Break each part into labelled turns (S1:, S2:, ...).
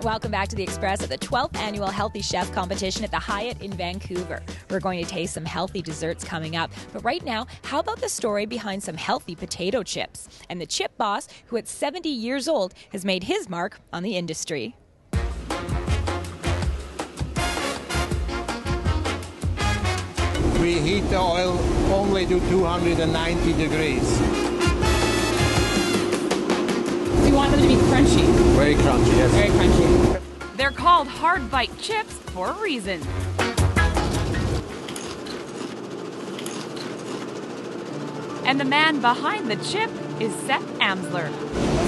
S1: Welcome back to The Express at the 12th Annual Healthy Chef Competition at the Hyatt in Vancouver. We're going to taste some healthy desserts coming up. But right now, how about the story behind some healthy potato chips? And the chip boss, who at 70 years old has made his mark on the industry.
S2: We heat the oil only to 290 degrees.
S3: You want them to be crunchy?
S2: Very crunchy, yes.
S3: Very crunchy.
S4: They're called hard bite chips for a reason. And the man behind the chip is Seth Amsler.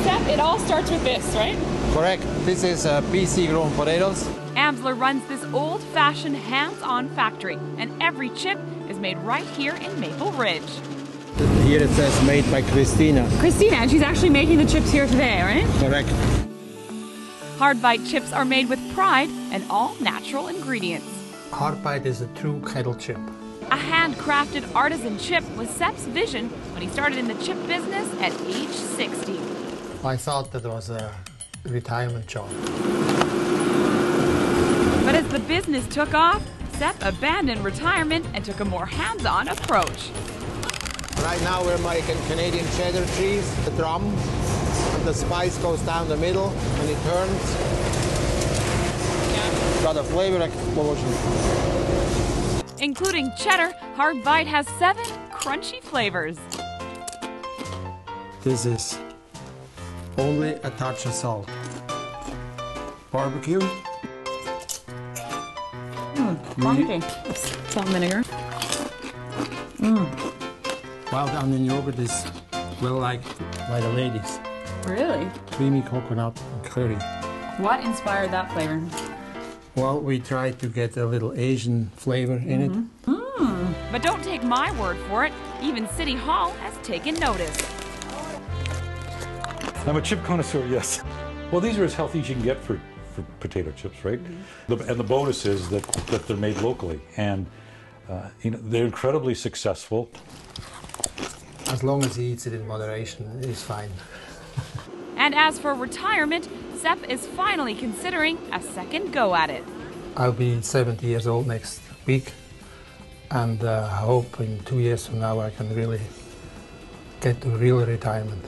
S3: Seth, it all starts with this, right?
S2: Correct. This is BC grown potatoes.
S4: Amsler runs this old-fashioned hands-on factory, and every chip is made right here in Maple Ridge.
S2: Here it says made by Christina.
S3: Christina, and she's actually making the chips here today, right?
S2: Correct.
S4: Hard bite chips are made with pride and all natural ingredients.
S5: Hard bite is a true kettle chip.
S4: A handcrafted artisan chip was Seth's vision when he started in the chip business at age 60.
S5: I thought that was a retirement job.
S4: But as the business took off, Seth abandoned retirement and took a more hands-on approach.
S2: Right now we're making Canadian cheddar cheese, the drum, and the spice goes down the middle and it turns. Got a flavor explosion.
S4: Including cheddar, Hard Bite has 7 crunchy flavors.
S5: This is only a touch of salt. Barbecue.
S3: Crunchy. Salt and vinegar.
S5: Wild onion yogurt is well liked by the ladies.
S3: Really?
S5: Creamy coconut and curry.
S3: What inspired that flavor?
S5: Well, we tried to get a little Asian flavor in it.
S4: But don't take my word for it. Even City Hall has taken notice.
S6: I'm a chip connoisseur, yes. Well, these are as healthy as you can get for potato chips, right? And the bonus is that they're made locally, and they're incredibly successful.
S5: As long as he eats it in moderation, it's fine.
S4: And as for retirement, Seth is finally considering a second go at it.
S5: I'll be 70 years old next week, and I hope in 2 years from now I can really get to real retirement.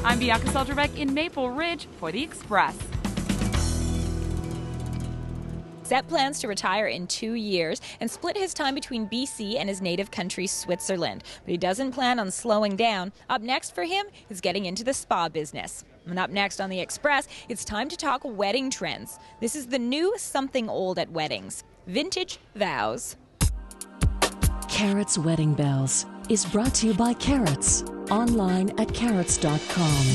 S4: I'm Bianca Solterbeck in Maple Ridge for The Express.
S1: Seth plans to retire in 2 years and split his time between BC and his native country, Switzerland. But he doesn't plan on slowing down. Up next for him is getting into the spa business. And up next on The Express, it's time to talk wedding trends. This is the new something old at weddings: vintage vows.
S7: Carrots Wedding Bells is brought to you by Carrots, online at carrots.com.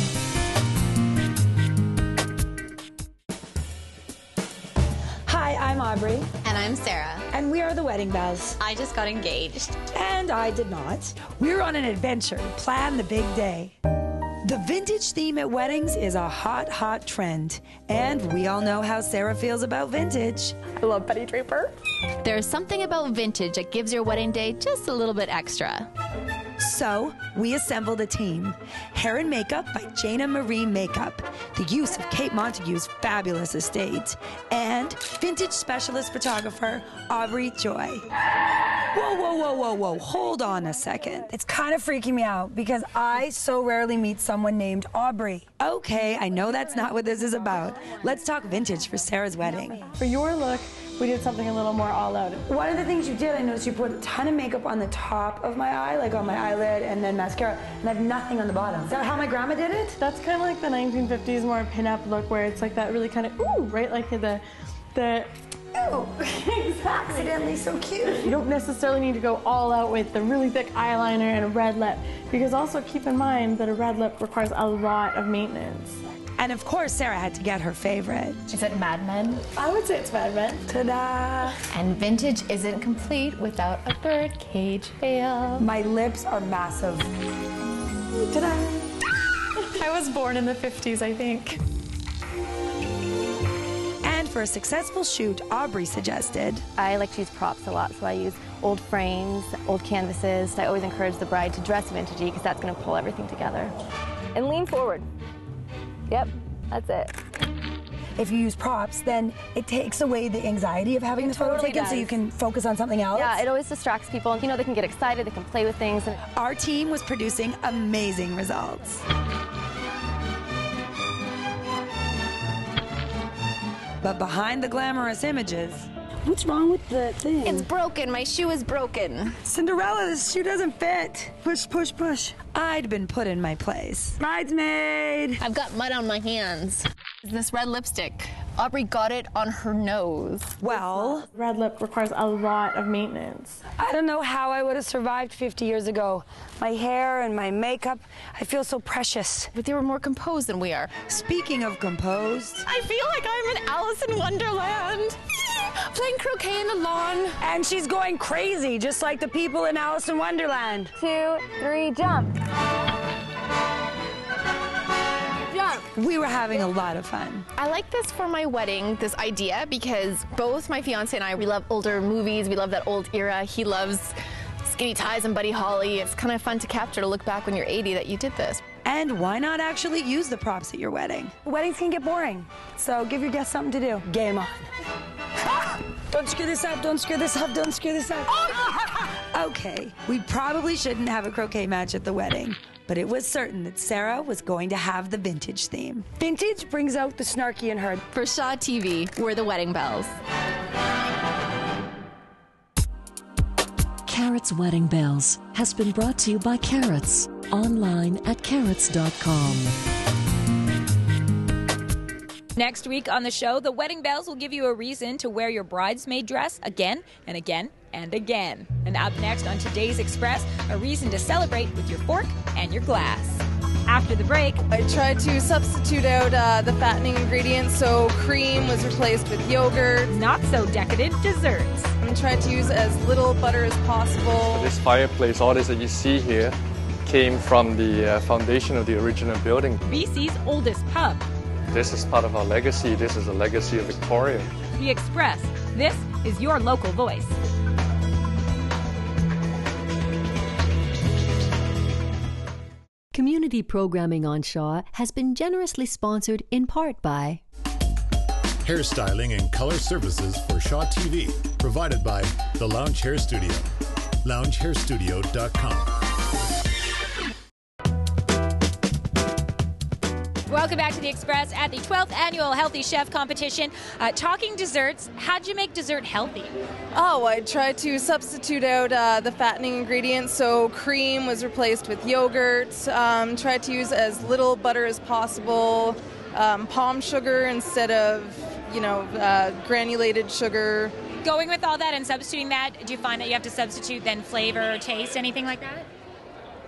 S8: Hi, I'm Aubrey.
S9: And I'm Sarah.
S8: And we are the Wedding Bells.
S9: I just got engaged.
S8: And I did not. We're on an adventure to plan the big day. The vintage theme at weddings is a hot, hot trend. And we all know how Sarah feels about vintage.
S9: I love Betty Draper. There's something about vintage that gives your wedding day just a little bit extra.
S8: So, we assembled a team. Hair and makeup by Jana Marie Makeup, the use of Kate Montague's fabulous estate, and vintage specialist photographer Aubrey Joy. Whoa, whoa, whoa, whoa, whoa, hold on a second. It's kind of freaking me out because I so rarely meet someone named Aubrey. Okay, I know that's not what this is about. Let's talk vintage for Sarah's wedding.
S10: For your look, we did something a little more all out.
S8: One of the things you did, I noticed you put a ton of makeup on the top of my eye, like on my eyelid, and then mascara, and I have nothing on the bottom. Is that how my grandma did it?
S10: That's kind of like the 1950s more pinup look where it's like that really kind of, ooh, right? Like the
S8: Ooh, exactly. Accidentally so cute.
S10: You don't necessarily need to go all out with the really thick eyeliner and a red lip, because also keep in mind that a red lip requires a lot of maintenance.
S8: And of course, Sarah had to get her favorite.
S9: Is it Mad Men?
S10: I would say it's Mad Men.
S8: Ta-da!
S9: And vintage isn't complete without a birdcage veil.
S8: My lips are massive. Ta-da!
S10: I was born in the 50s, I think.
S8: And for a successful shoot, Aubrey suggested,
S11: I like to use props a lot, so I use old frames, old canvases. I always encourage the bride to dress vintagey because that's going to pull everything together. And lean forward. Yep, that's it.
S8: if you use props, then it takes away the anxiety of having the photo taken, so you can focus on something else.
S11: Yeah, it always distracts people. You know, they can get excited, they can play with things. And
S8: our team was producing amazing results. But behind the glamorous images, what's wrong with the thing?
S9: It's broken. My shoe is broken.
S8: Cinderella, this shoe doesn't fit. Push, push, push. I'd been put in my place. Bridesmaid!
S9: I've got mud on my hands. This red lipstick. Aubrey got it on her nose.
S8: Well,
S10: red lip requires a lot of maintenance.
S8: I don't know how I would have survived 50 years ago. My hair and my makeup, I feel so precious.
S9: But they were more composed than we are.
S8: Speaking of composed,
S9: I feel like I'm in Alice in Wonderland. Playing croquet in the lawn.
S8: And she's going crazy, just like the people in Alice in Wonderland.
S11: 2, 3, jump.
S8: We were having a lot of fun.
S9: I like this for my wedding, this idea, because both my fiance and I, we love older movies. We love that old era. He loves Skinny Ties and Buddy Holly. It's kind of fun to capture, to look back when you're 80 that you did this.
S8: And why not actually use the props at your wedding? Weddings can get boring, so give your guests something to do. Game on. Don't screw this up, don't screw this up, don't screw this up. Okay, we probably shouldn't have a croquet match at the wedding, but it was certain that Sarah was going to have the vintage theme. Vintage brings out the snarky in her.
S9: For Shaw TV, we're the Wedding Bells.
S7: Carrots Wedding Bells has been brought to you by Carrots, online at carrots.com.
S1: Next week on the show, the Wedding Bells will give you a reason to wear your bridesmaid dress again and again and again. And up next on today's Express, a reason to celebrate with your fork and your glass. After the break,
S12: I tried to substitute out the fattening ingredients, so cream was replaced with yogurt.
S1: Not so decadent desserts.
S12: I'm trying to use as little butter as possible.
S13: This fireplace, all this that you see here, came from the foundation of the original building.
S1: BC's oldest pub.
S13: This is part of our legacy. This is a legacy of Victoria.
S1: The Express. This is your local voice.
S14: Community programming on Shaw has been generously sponsored in part by
S15: hairstyling and color services for Shaw TV, provided by the Lounge Hair Studio. LoungeHairStudio.com.
S1: Welcome back to the Express at the 12th Annual Healthy Chef Competition. Talking desserts, how'd you make dessert healthy?
S12: Oh, I tried to substitute out the fattening ingredients, so cream was replaced with yogurt. Tried to use as little butter as possible, palm sugar instead of, granulated sugar.
S1: Going with all that and substituting that, do you find that you have to substitute then flavor or taste, anything like that?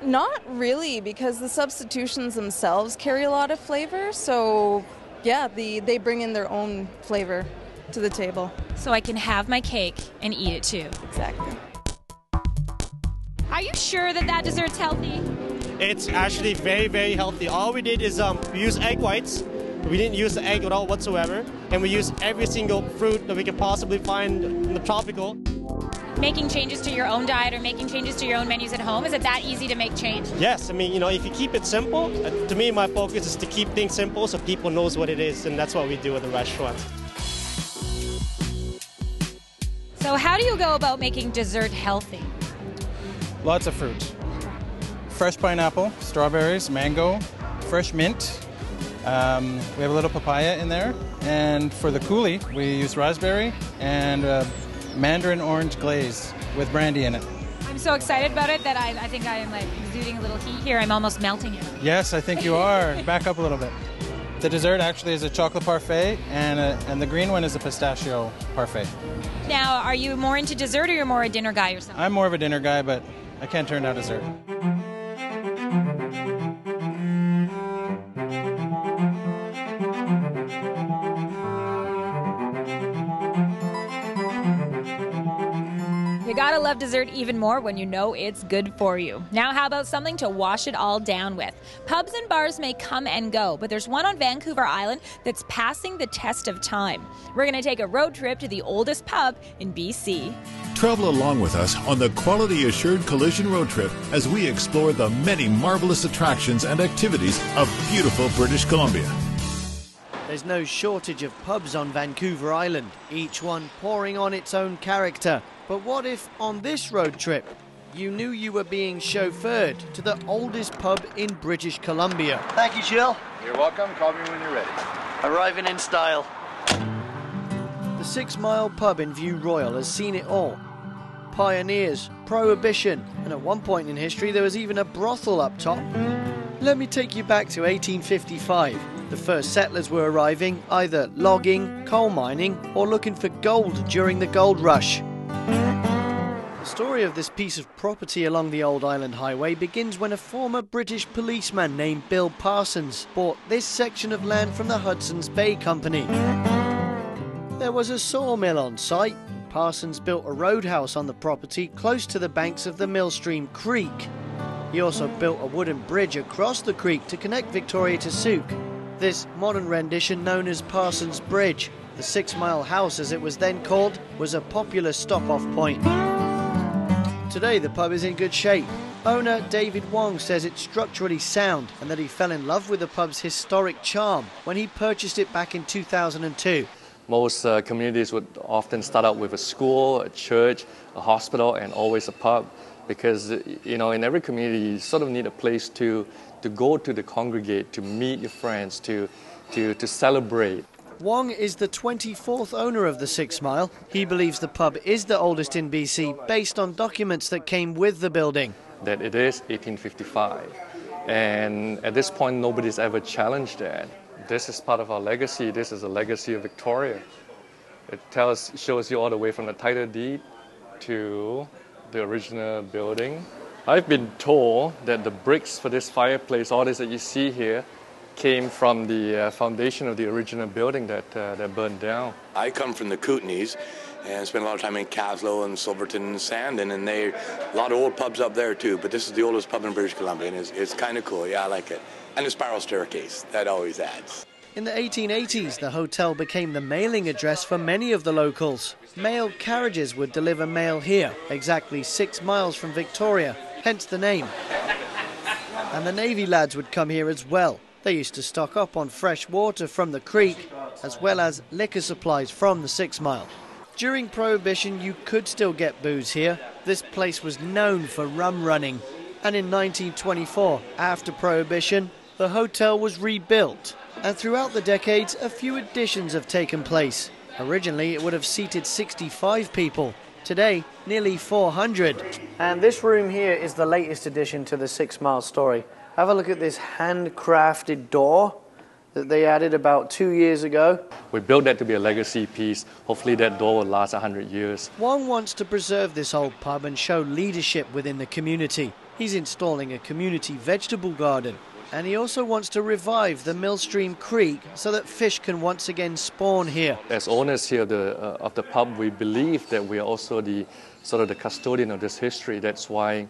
S12: Not really, because the substitutions themselves carry a lot of flavor, so yeah, they bring in their own flavor to the table.
S1: So I can have my cake and eat it too.
S12: Exactly.
S1: Are you sure that dessert's healthy?
S16: It's actually very, very healthy. All we did is we used egg whites. We didn't use the egg at all whatsoever, and we used every single fruit that we could possibly find in the tropical.
S1: Making changes to your own diet or making changes to your own menus at home, is it that easy to make change?
S16: Yes, I mean, if you keep it simple, to me my focus is to keep things simple so people knows what it is, and that's what we do at the restaurant.
S1: So how do you go about making dessert healthy?
S17: Lots of fruit. Fresh pineapple, strawberries, mango, fresh mint. We have a little papaya in there. And for the coulis, we use raspberry and mandarin orange glaze with brandy in it.
S1: I'm so excited about it that I think I am exuding a little heat here. I'm almost melting it.
S17: Yes, I think you are. Back up a little bit. The dessert actually is a chocolate parfait, and the green one is a pistachio parfait.
S1: Now, are you more into dessert or you're more a dinner guy yourself?
S17: I'm more of a dinner guy, but I can't turn down dessert.
S1: You gotta love dessert even more when you know it's good for you. Now how about something to wash it all down with? Pubs and bars may come and go, but there's one on Vancouver Island that's passing the test of time. We're gonna take a road trip to the oldest pub in BC.
S15: Travel along with us on the Quality Assured Collision Road Trip as we explore the many marvelous attractions and activities of beautiful British Columbia.
S18: There's no shortage of pubs on Vancouver Island, each one pouring on its own character. But what if, on this road trip, you knew you were being chauffeured to the oldest pub in British Columbia? Thank you, Jill.
S13: You're welcome. Call me when you're ready.
S18: Arriving in style. The 6 Mile pub in View Royal has seen it all. Pioneers, prohibition, and at one point in history there was even a brothel up top. Let me take you back to 1855. The first settlers were arriving, either logging, coal mining, or looking for gold during the gold rush. The story of this piece of property along the Old Island Highway begins when a former British policeman named Bill Parsons bought this section of land from the Hudson's Bay Company. There was a sawmill on site. Parsons built a roadhouse on the property close to the banks of the Millstream Creek. He also built a wooden bridge across the creek to connect Victoria to Souk. This modern rendition, known as Parsons Bridge, the 6 Mile House as it was then called, was a popular stop-off point. Today the pub is in good shape. Owner David Wong says it's structurally sound and that he fell in love with the pub's historic charm when he purchased it back in 2002.
S13: Most communities would often start out with a school, a church, a hospital, and always a pub. Because, you know, in every community you sort of need a place to go to congregate, to meet your friends, to celebrate.
S18: Wong is the 24th owner of the 6 Mile. He believes the pub is the oldest in BC based on documents that came with the building.
S13: That it is 1855. And at this point nobody's ever challenged that. This is part of our legacy. This is a legacy of Victoria. It shows you all the way from the title deed to the original building. I've been told that the bricks for this fireplace, all this that you see here, came from the foundation of the original building that burned down.
S19: I come from the Kootenays and spent a lot of time in Caslow and Silverton and Sandon, and a lot of old pubs up there too, but this is the oldest pub in British Columbia, and it's kind of cool. Yeah, I like it. And the spiral staircase, that always adds.
S18: In the 1880s, the hotel became the mailing address for many of the locals. Mail carriages would deliver mail here, exactly 6 miles from Victoria, hence the name. And the Navy lads would come here as well. They used to stock up on fresh water from the creek, as well as liquor supplies from the 6 Mile. During Prohibition, you could still get booze here. This place was known for rum running. And in 1924, after Prohibition, the hotel was rebuilt. And throughout the decades, a few additions have taken place. Originally, it would have seated 65 people. Today, nearly 400. And this room here is the latest addition to the 6 Mile story. Have a look at this handcrafted door that they added about 2 years ago.
S13: We built that to be a legacy piece. Hopefully that door will last 100 years.
S18: Wong wants to preserve this old pub and show leadership within the community. He's installing a community vegetable garden. And he also wants to revive the Millstream Creek so that fish can once again spawn here.
S13: As owners here of the pub, we believe that we are also the custodian of this history. That's why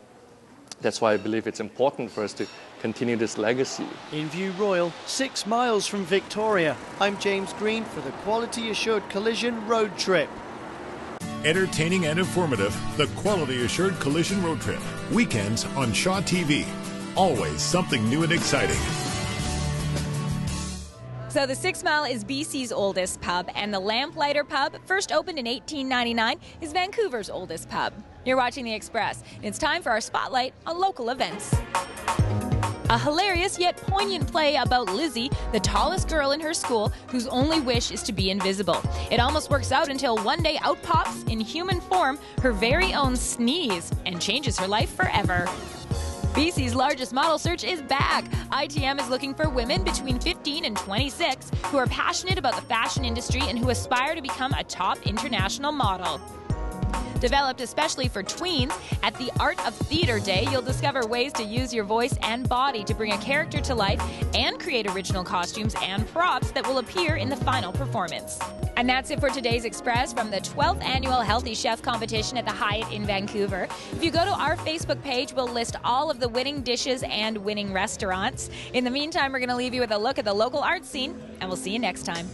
S13: I believe it's important for us to continue this legacy.
S18: In View Royal, 6 miles from Victoria, I'm James Green for the Quality Assured Collision Road Trip.
S15: Entertaining and informative, the Quality Assured Collision Road Trip. Weekends on Shaw TV. Always something new and exciting.
S1: So the 6 Mile is BC's oldest pub, and the Lamplighter Pub, first opened in 1899, is Vancouver's oldest pub. You're watching The Express, and it's time for our spotlight on local events. A hilarious yet poignant play about Lizzie, the tallest girl in her school, whose only wish is to be invisible. It almost works out until one day out pops, in human form, her very own Sneeze, and changes her life forever. BC's largest model search is back. ITM is looking for women between 15 and 26 who are passionate about the fashion industry and who aspire to become a top international model. Developed especially for tweens, at the Art of Theatre Day, you'll discover ways to use your voice and body to bring a character to life and create original costumes and props that will appear in the final performance. And that's it for today's Express from the 12th Annual Healthy Chef Competition at the Hyatt in Vancouver. If you go to our Facebook page, we'll list all of the winning dishes and winning restaurants. In the meantime, we're going to leave you with a look at the local art scene, and we'll see you next time.